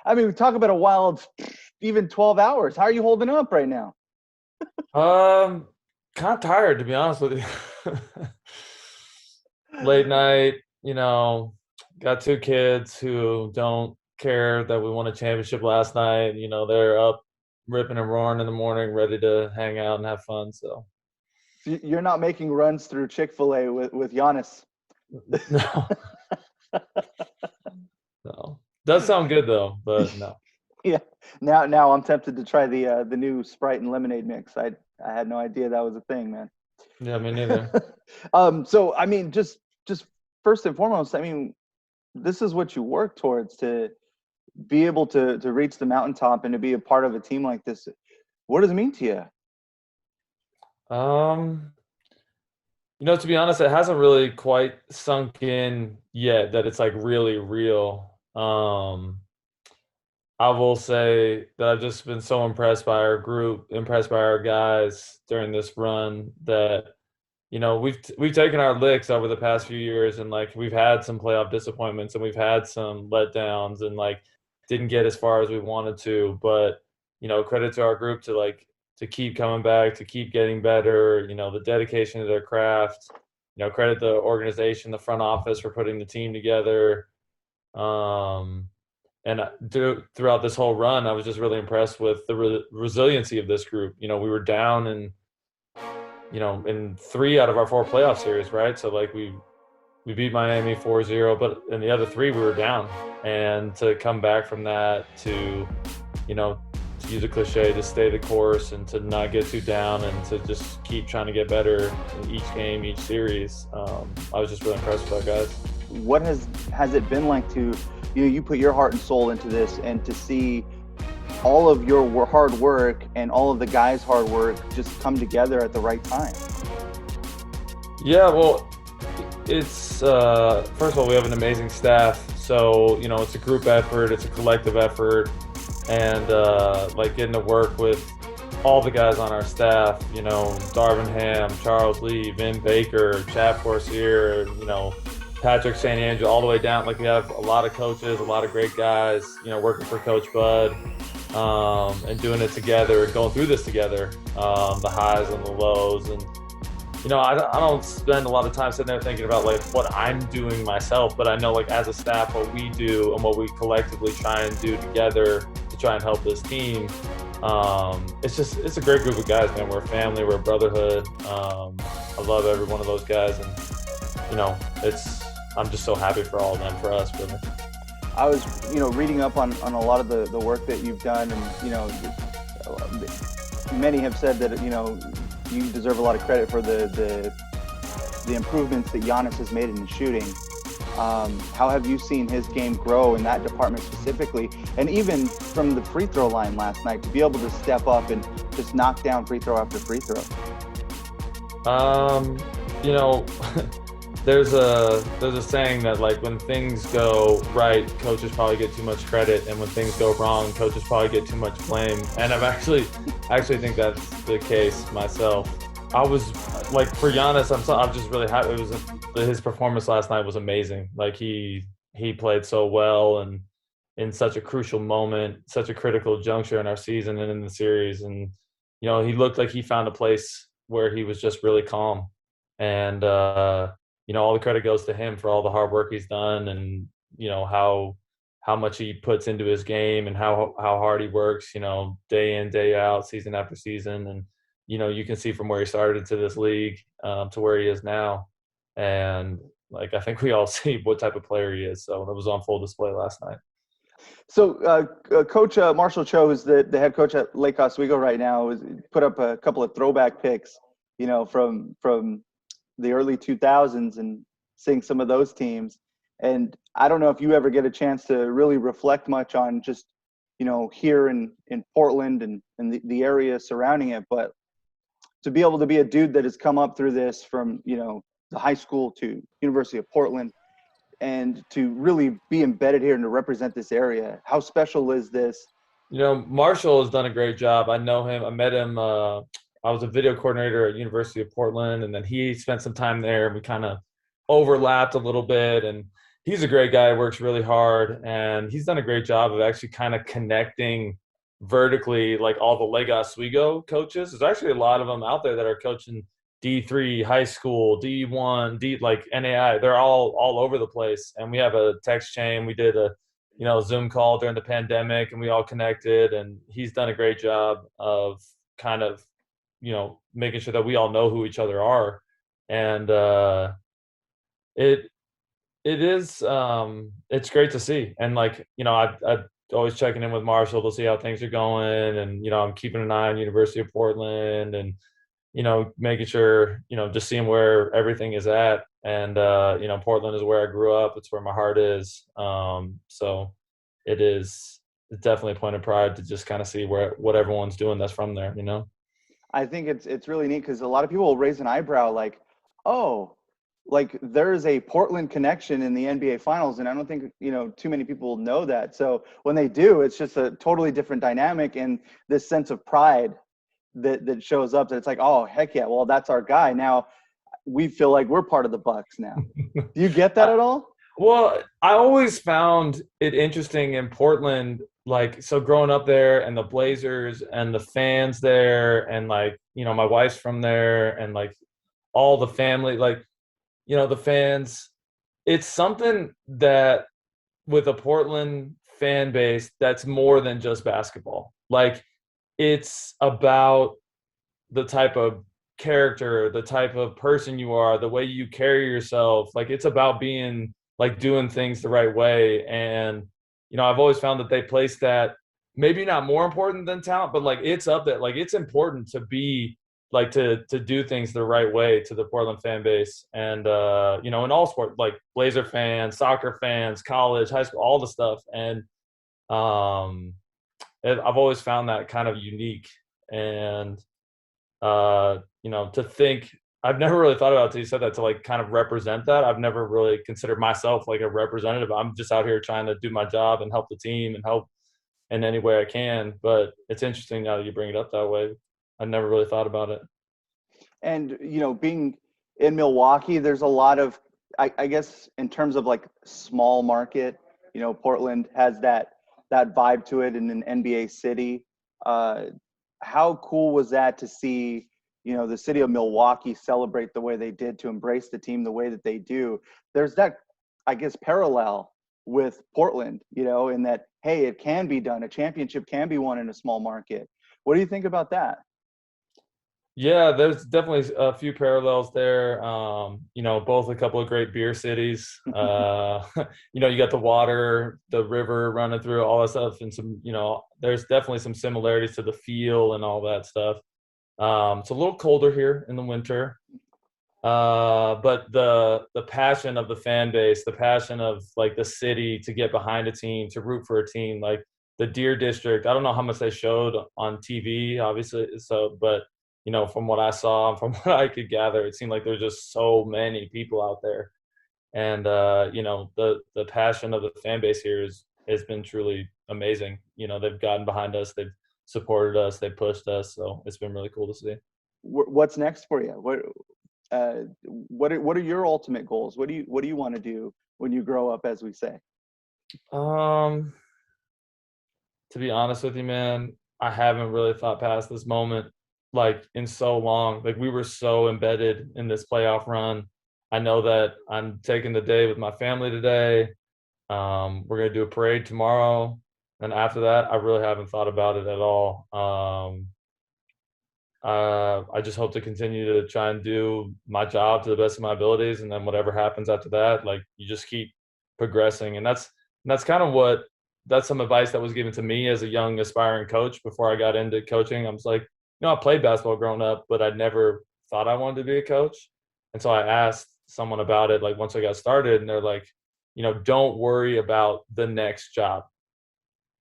I mean, we talk about a wild, even 12 hours. How are you holding up right now? Um, Kind of tired to be honest with you. Late night, got two kids who don't care that we won a championship last night. They're up ripping and roaring in the morning, ready to hang out and have fun. So You're not making runs through Chick-fil-A with Giannis. no, no. Does sound good though, but no. Yeah. Now I'm tempted to try the new Sprite and lemonade mix. I had no idea that was a thing, man. Yeah, me neither. So I mean, just first and foremost, I mean, this is what you work towards, to be able to reach the mountaintop and to be a part of a team like this. What does it mean to you? Um, to be honest, it hasn't really quite sunk in yet that it's like really real. I will say that I've just been so impressed by our group, impressed by our guys during this run that we've taken our licks over the past few years, and like we've had some playoff disappointments and we've had some letdowns and like didn't get as far as we wanted to, but credit to our group to keep coming back, to keep getting better, the dedication to their craft, credit the organization, the front office for putting the team together. And throughout this whole run, I was just really impressed with the resiliency of this group. We were down in 3 out of our 4 playoff series, right? So like we beat Miami 4-0, but in the other 3 we were down. And to come back from that to use a cliche, to stay the course and to not get too down and to just keep trying to get better in each game, each series. I was just really impressed with our guys. What has it been like to you put your heart and soul into this, and to see all of your hard work and all of the guys' hard work just come together at the right time? Yeah, well, it's first of all, we have an amazing staff. So, it's a group effort, it's a collective effort, and like getting to work with all the guys on our staff, Darvin Ham, Charles Lee, Vin Baker, Chad Forcier, Patrick St. Angelo, all the way down. Like we have a lot of coaches, a lot of great guys, working for Coach Bud, and doing it together, going through this together, the highs and the lows. And, I don't spend a lot of time sitting there thinking about like what I'm doing myself, but I know like as a staff, what we do and what we collectively try and do together to try and help this team. It's a great group of guys, man. We're a family, we're a brotherhood. I love every one of those guys, and I'm just so happy for all of them, for us, really. I was, reading up on a lot of the work that you've done, and, many have said that, you deserve a lot of credit for the improvements that Giannis has made in his shooting. How have you seen his game grow in that department specifically? And even from the free throw line last night, to be able to step up and just knock down free throw after free throw. There's a saying that like when things go right, coaches probably get too much credit, and when things go wrong, coaches probably get too much blame. And I actually think that's the case myself. I was like, for Giannis, I'm just really happy. His performance last night was amazing. Like he played so well, and in such a crucial moment, such a critical juncture in our season and in the series. And he looked like he found a place where he was just really calm. And all the credit goes to him for all the hard work he's done, and how much he puts into his game and how hard he works, day in, day out, season after season. And you can see from where he started to this league to where he is now. And like I think we all see what type of player he is. So that was on full display last night. So Coach Marshall Cho, who's the head coach at Lake Oswego right now, has put up a couple of throwback pics, from the early 2000s, and seeing some of those teams. And I don't know if you ever get a chance to really reflect much on just, here in Portland and the area surrounding it, but to be able to be a dude that has come up through this from, the high school to University of Portland, and to really be embedded here and to represent this area, how special is this? Marshall has done a great job. I know him. I met him. I was a video coordinator at University of Portland, and then he spent some time there, and we kind of overlapped a little bit. And he's a great guy, works really hard, and he's done a great job of actually kind of connecting vertically, like all the Lake Oswego coaches. There's actually a lot of them out there that are coaching D3 high school, D1, D like NAI. They're all over the place, and we have a text chain. We did a Zoom call during the pandemic, and we all connected. And he's done a great job of kind of making sure that we all know who each other are, and it it is it's great to see. And like I always checking in with Marshall to see how things are going, and I'm keeping an eye on University of Portland, and making sure just seeing where everything is at. And Portland is where I grew up. It's where my heart is. So it's definitely a point of pride to just kind of see what everyone's doing that's from there. I think it's really neat because a lot of people will raise an eyebrow like, oh, like there's a Portland connection in the NBA Finals, and I don't think too many people know that. So when they do, it's just a totally different dynamic and this sense of pride that shows up. That it's like, oh heck yeah, well that's our guy. Now we feel like we're part of the Bucks now. Do you get that at all? Well, I always found it interesting in Portland, like, so growing up there and the Blazers and the fans there, and like, my wife's from there, and like all the family, like, the fans, it's something that with a Portland fan base that's more than just basketball. Like, it's about the type of character, the type of person you are, the way you carry yourself. Like, it's about being like doing things the right way. And I've always found that they place that maybe not more important than talent, but like it's up there. Like, it's important to be like to do things the right way to the Portland fan base. And in all sport, like Blazer fans, soccer fans, college, high school, all the stuff. And I've always found that kind of unique. And to think, I've never really thought about it until you said that, to like kind of represent that. I've never really considered myself like a representative. I'm just out here trying to do my job and help the team and help in any way I can. But it's interesting now that you bring it up that way. I never really thought about it. And being in Milwaukee, there's a lot of, I guess, in terms of like small market, Portland has that vibe to it in an NBA city. How cool was that to see, the city of Milwaukee celebrate the way they did, to embrace the team the way that they do? There's that, I guess, parallel with Portland, in that, hey, it can be done. A championship can be won in a small market. What do you think about that? Yeah, there's definitely a few parallels there. Both a couple of great beer cities. You got the water, the river running through, all that stuff, and some, there's definitely some similarities to the feel and all that stuff. It's a little colder here in the winter, but the passion of the fan base, the passion of like the city to get behind a team, to root for a team, like the Deer District. I don't know how much they showed on TV, obviously. So, but from what I saw, from what I could gather, it seemed like there's just so many people out there. And the passion of the fan base here has been truly amazing. They've gotten behind us, they've supported us, they've pushed us, so it's been really cool to see. What's next for you? What are your ultimate goals? What do you want to do when you grow up, as we say? To be honest with you, man, I haven't really thought past this moment like in so long. Like, we were so embedded in this playoff run. I know that I'm taking the day with my family today. We're gonna do a parade tomorrow, and after that, I really haven't thought about it at all. I just hope to continue to try and do my job to the best of my abilities, and then whatever happens after that, like, you just keep progressing. And that's kind of that's some advice that was given to me as a young aspiring coach before I got into coaching. I was like, I played basketball growing up, but I never thought I wanted to be a coach. And so I asked someone about it, like, once I got started, and they're like, don't worry about the next job.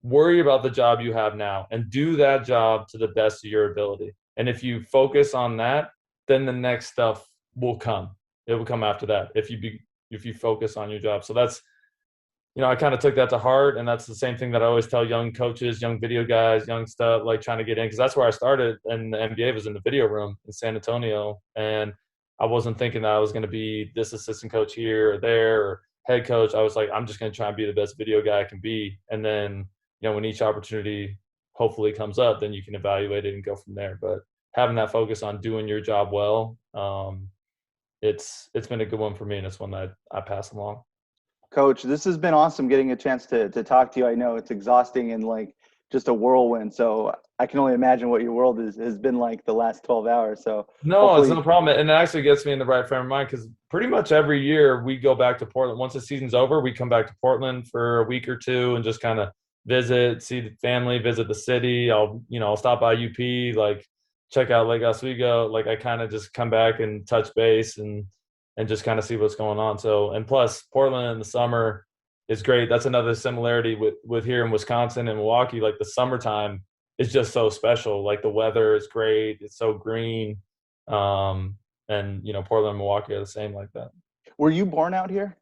Worry about the job you have now and do that job to the best of your ability. And if you focus on that, then the next stuff will come. It will come after that if you focus on your job. So that's, I kind of took that to heart, and that's the same thing that I always tell young coaches, young video guys, young stuff, like trying to get in, because that's where I started. And the NBA was in the video room in San Antonio, and I wasn't thinking that I was going to be this assistant coach here or there, or head coach, I was like, I'm just going to try and be the best video guy I can be. And then, when each opportunity hopefully comes up, then you can evaluate it and go from there. But having that focus on doing your job well, it's been a good one for me, and it's one that I pass along. Coach, this has been awesome getting a chance to talk to you. I know it's exhausting and like just a whirlwind. So I can only imagine what your world has been like the last 12 hours. So No, it's hopefully, no problem. And it actually gets me in the right frame of mind because pretty much every year we go back to Portland. Once the season's over, we come back to Portland for a week or two and just kind of visit, see the family, visit the city. I'll stop by UP, like check out Lake Oswego. Like I kind of just come back and touch base and just kind of see what's going on. So, and plus Portland in the summer is great. That's another similarity with here in Wisconsin and Milwaukee. Like the summertime is just so special. Like the weather is great. It's so green. And Portland and Milwaukee are the same like that. were you born out here?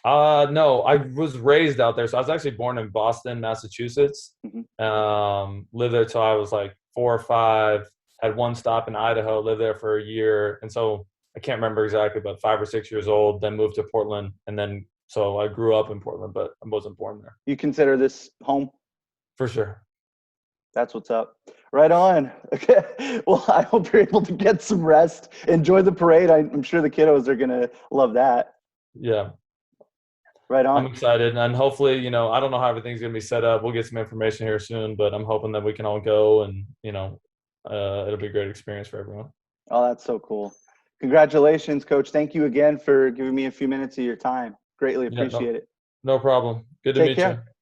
No, I was raised out there. So I was actually born in Boston, Massachusetts. Lived there till I was like 4 or 5, had one stop in Idaho, lived there for a year. And so I can't remember exactly, but 5 or 6 years old, then moved to Portland. And then, so I grew up in Portland, but I wasn't born there. You consider this home? For sure. That's what's up. Right on. Okay. Well, I hope you're able to get some rest. Enjoy the parade. I'm sure the kiddos are going to love that. Yeah. Right on. I'm excited. And hopefully, I don't know how everything's going to be set up. We'll get some information here soon, but I'm hoping that we can all go and, it'll be a great experience for everyone. Oh, that's so cool. Congratulations, Coach. Thank you again for giving me a few minutes of your time. Greatly appreciate it. No problem. Good to meet you.